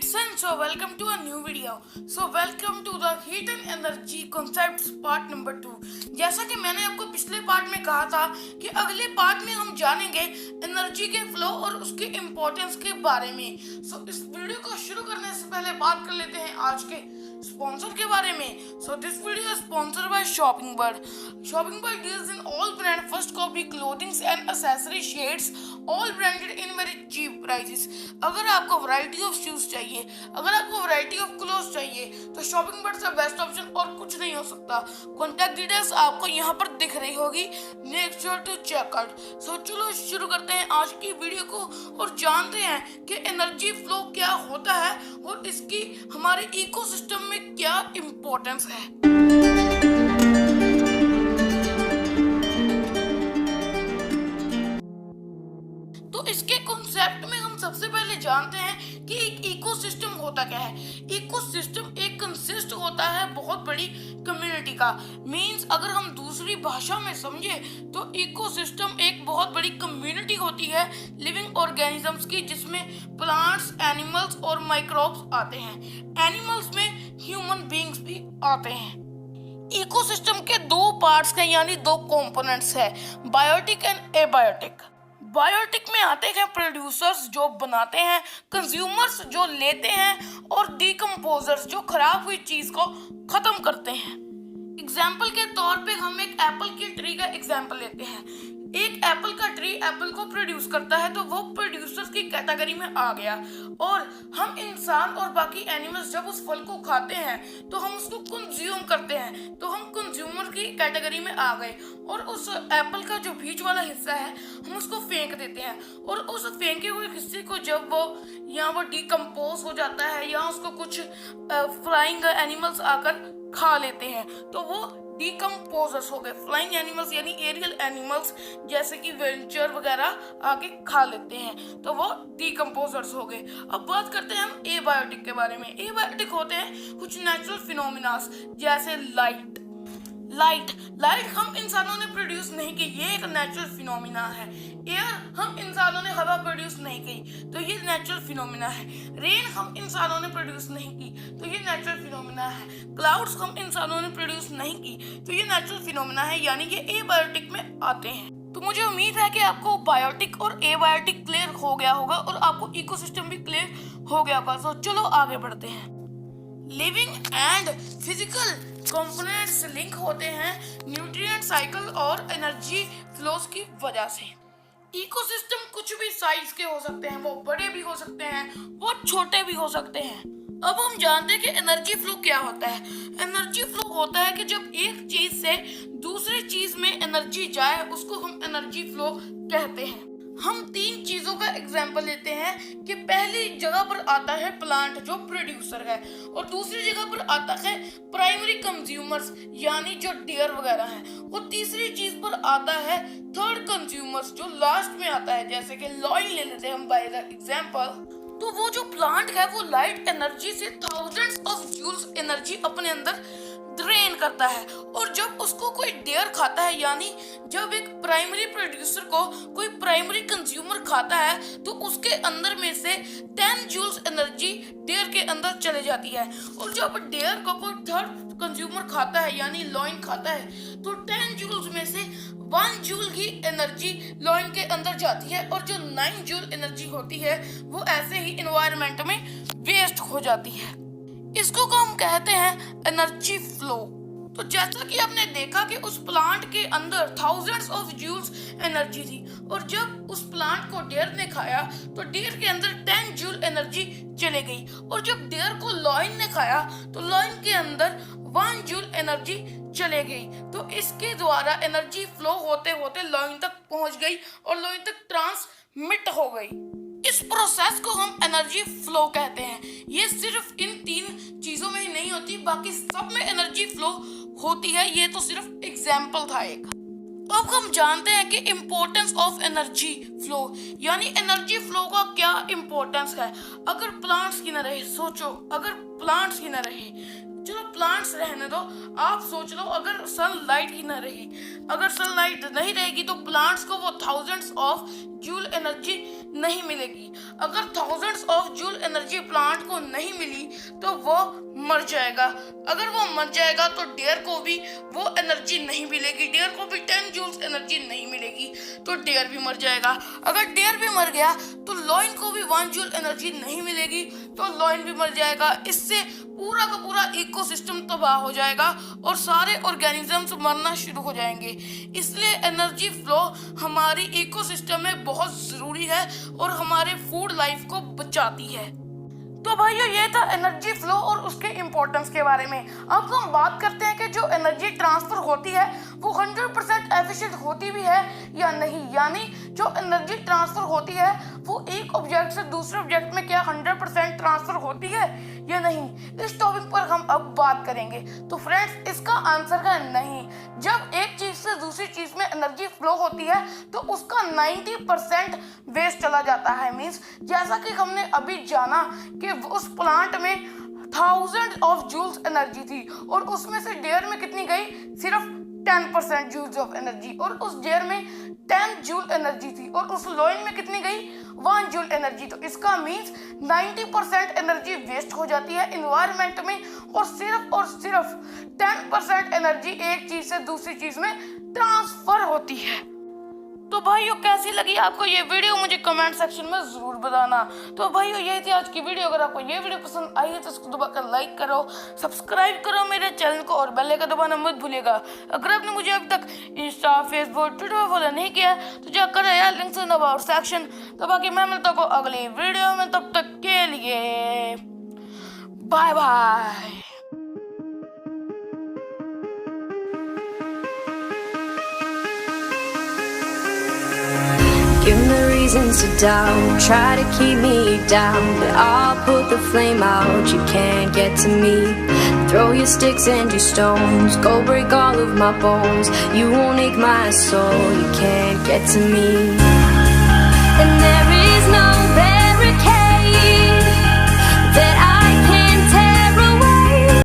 kids, and so welcome to a new video. So welcome to the heat and energy concepts part number 2. जैसा कि मैंने आपको पिछले part में कहा था कि अगले पार्ट में हम जानेंगे एनर्जी के फ्लो और उसके इम्पोर्टेंस के बारे में। सो इस वीडियो को शुरू करने से पहले बात कर लेते हैं आज के स्पॉन्सर के बारे में। So this video is sponsored by Shopping Bird. Shopping Bird deals in all brand first copy clothings and accessory shades, all branded in very cheap prices. अगर आपको वैरायटी ऑफ शूज चाहिए, अगर आपको वैरायटी ऑफ क्लोथ्स चाहिए, तो shopping bird से best option और कुछ नहीं हो सकता। कॉन्टैक्ट डिटेल्स आपको यहाँ पर दिख रही होगी, make sure to check out. So चलो शुरू करते हैं आज की वीडियो को और जानते हैं कि एनर्जी फ्लो क्या होता है और इसकी हमारे इकोसिस्टम में क्या इम्पोर्टेंस है। तो इसके कॉन्सेप्ट में हम सबसे पहले जानते हैं कि एक इकोसिस्टम होता क्या है। इकोसिस्टम एक कंसिस्ट होता है बहुत बड़ी कम्युनिटी का। मींस अगर हम दूसरी भाषा में समझे तो इकोसिस्टम एक बहुत बड़ी कम्युनिटी होती है लिविंग ऑर्गेनिजम्स की, जिसमें प्लांट्स, एनिमल्स और माइक्रोब्स आते हैं। एनिमल्स में ह्यूमन बीइंग्स भी आते हैं। इकोसिस्टम के दो पार्ट्स हैं, यानी दो कंपोनेंट्स है, बायोटिक एंड एबायोटिक। बायोटिक में आते हैं प्रोड्यूसर्स जो बनाते हैं, कंज्यूमर्स जो लेते हैं, और डिकम्पोजर्स जो खराब हुई चीज को खत्म करते हैं। एग्जाम्पल के तौर पे हम एक एप्पल की ट्री का एग्जाम्पल लेते हैं। एक एप्पल का ट्री एप्पल को प्रोड्यूस करता है तो वो प्रोड्यूसर्स की कैटेगरी में आ गया, और हम इंसान और बाकी एनिमल्स जब उस फल को खाते हैं तो हम उसको कंज्यूम करते हैं, तो हम कंज्यूमर की कैटेगरी में आ गए। और उस एप्पल का जो बीच वाला हिस्सा है हम उसको फेंक देते हैं, और उस फेंके हुए हिस्से को जब वो डिकम्पोज हो जाता है या उसको कुछ फ्लाइंग एनिमल्स आकर खा लेते हैं तो वो डिकम्पोजर्स हो गए। फ्लाइंग एनिमल्स यानी एरियल एनिमल्स जैसे कि वेंचर वगैरह आके खा लेते हैं तो वो डिकम्पोजर्स हो गए। अब बात करते हैं हम एबायोटिक के बारे में। एबायोटिक होते हैं कुछ नेचुरल फिनोमिनास जैसे लाइट हम इंसानों ने प्रोड्यूस नहीं की, ये एक नेचुरल फिनोमिना है। एयर हम इंसानों ने हवा प्रोड्यूस नहीं की तो ये नेचुरल फिनोमिना है। रेन हम इंसानों ने प्रोड्यूस नहीं की तो ये नेचुरल फिनोमिना है। क्लाउड्स हम इंसानों ने प्रोड्यूस नहीं की तो ये नेचुरल फिनोमिना है, यानी ये एबायोटिक में आते हैं। तो मुझे उम्मीद है कि आपको बायोटिक और एबायोटिक क्लियर हो गया होगा और आपको इकोसिस्टम भी क्लियर हो गया होगा। तो चलो आगे बढ़ते हैं। Living and physical components link होते हैं न्यूट्रिएंट साइकिल और एनर्जी फ्लोस की वजह से। इकोसिस्टम कुछ भी साइज के हो सकते हैं, वो बड़े भी हो सकते हैं, वो छोटे भी हो सकते हैं। अब हम जानते हैं कि एनर्जी फ्लो क्या होता है। एनर्जी फ्लो होता है कि जब एक चीज से दूसरी चीज में एनर्जी जाए उसको हम एनर्जी फ्लो कहते हैं। हम तीन चीजों का एग्जाम्पल लेते हैं कि पहली जगह पर आता है प्लांट जो प्रोड्यूसर है, और दूसरी जगह पर आता है प्राइमरी कंज्यूमर्स यानी जो डियर वगैरह हैं, और तीसरी चीज पर आता है थर्ड कंज्यूमर्स जो लास्ट में आता है, जैसे कि लॉइन ले लेते हैं हम बाय द एग्जाम्पल। तो वो जो प्लांट है वो लाइट एनर्जी से थाउजेंड्स ऑफ जूल्स एनर्जी अपने अंदर ड्रेन करता है, और जब उसको कोई डेयर खाता है, यानी जब एक प्राइमरी प्रोड्यूसर को कोई प्राइमरी कंज्यूमर खाता है तो उसके अंदर में से 10 जूल्स एनर्जी डेयर के अंदर चले जाती है, और जब डेयर को कोई थर्ड कंज्यूमर खाता है यानी लॉइन खाता है तो 10 जूल्स में से 1 जूल की एनर्जी लॉइन के अंदर जाती है, और जो 9 जूल एनर्जी होती है वो ऐसे ही एनवायरनमेंट में वेस्ट हो जाती है। इसको को हम कहते हैं एनर्जी फ्लो। तो जैसा कि आपने देखा कि उस प्लांट के अंदर थाउजेंड्स ऑफ जूल्स एनर्जी थी, और जब उस प्लांट को डेयर ने खाया तो डेयर के अंदर 10 जूल एनर्जी चले गई, और जब डेयर को लॉइन ने खाया तो लॉइन के अंदर 1 जूल एनर्जी चले गई। तो इसके द्वारा एनर्जी फ्लो होते होते लॉइन तक पहुंच गई और लॉइन तक ट्रांसमिट हो गई। इस प्रोसेस को हम एनर्जी फ्लो कहते हैं। ये सिर्फ इन तीन चीजों में ही नहीं होती, बाकी सब में एनर्जी फ्लो होती है। ये तो सिर्फ एग्जाम्पल था एक। अब हम जानते हैं कि इम्पोर्टेंस ऑफ एनर्जी फ्लो, यानी एनर्जी फ्लो का क्या इम्पोर्टेंस है। अगर प्लांट्स की न रहे, सोचो अगर प्लांट्स की न रहे, चलो प्लांट्स रहने दो, आप सोच लो अगर सनलाइट ही ना रही, अगर सनलाइट नहीं रहेगी तो प्लांट्स को वो थाउजेंड्स ऑफ जूल एनर्जी नहीं मिलेगी। अगर thousands of joule energy plant को नहीं मिली तो वो मर जाएगा। अगर वो मर जाएगा तो डियर को भी वो एनर्जी नहीं मिलेगी, डियर को भी 10 जूल्स एनर्जी नहीं मिलेगी तो डियर भी मर जाएगा। अगर डियर भी मर गया तो लॉयन को भी 1 जूल एनर्जी नहीं मिलेगी तो लॉयन भी मर जाएगा। इससे पूरा का पूरा इकोसिस्टम तबाह हो जाएगा और सारे ऑर्गेनिजम्स मरना शुरू हो जाएंगे। इसलिए एनर्जी फ्लो हमारी इकोसिस्टम में बहुत जरूरी है और हमारे फूड लाइफ को बचाती है। तो भाइयों ये था एनर्जी फ्लो और उसके इम्पोर्टेंस के बारे में। अब हम बात करते हैं कि जो एनर्जी ट्रांसफर होती है वो 100% एफिशिएंट होती भी है या नहीं, यानी जो एनर्जी ट्रांसफर होती है वो एक ऑब्जेक्ट से दूसरे ऑब्जेक्ट में क्या 100% ट्रांसफर होती है या नहीं। इस टॉपिक पर हम अब बात करेंगे। तो फ्रेंड्स इसका आंसर है नहीं। जब एक चीज से दूसरी चीज में एनर्जी फ्लो होती है तो उसका 90% वेस्ट चला जाता है। मींस जैसा कि हमने अभी जाना कि उस प्लांट में 1000 ऑफ जूल्स एनर्जी थी और उसमें से डियर में कितनी गई, सिर्फ 10% जूल्स ऑफ एनर्जी, और उस डियर में 10 जूल एनर्जी थी और उस लॉयन में कितनी गई, 1 जूल एनर्जी। तो इसका मीन्स 90% एनर्जी वेस्ट हो जाती है इन्वायरमेंट में और सिर्फ 10% एनर्जी एक चीज से दूसरी चीज में ट्रांसफर होती है। तो भाइयों कैसी लगी आपको ये वीडियो, मुझे कमेंट सेक्शन में जरूर बताना। तो भाइयों यही थी आज की वीडियो। अगर आपको ये वीडियो पसंद आई है तो इसको दबाकर लाइक करो, सब्सक्राइब करो मेरे चैनल को और बेल आइकन दबाना मत भूलिएगा। अगर आपने मुझे अब तक इंस्टा, फेसबुक, ट्विटर पर फॉलो नहीं किया तो जाकर यार लिंक से दबाओ सेक्शन दबा के मैं मिलता हूँ अगली वीडियो में। तब तक के लिए bye bye. Give me reasons to doubt, try to keep me down, but I'll put the flame out, you can't get to me. Throw your sticks and your stones, go break all of my bones, you won't ache my soul, you can't get to me. And there is no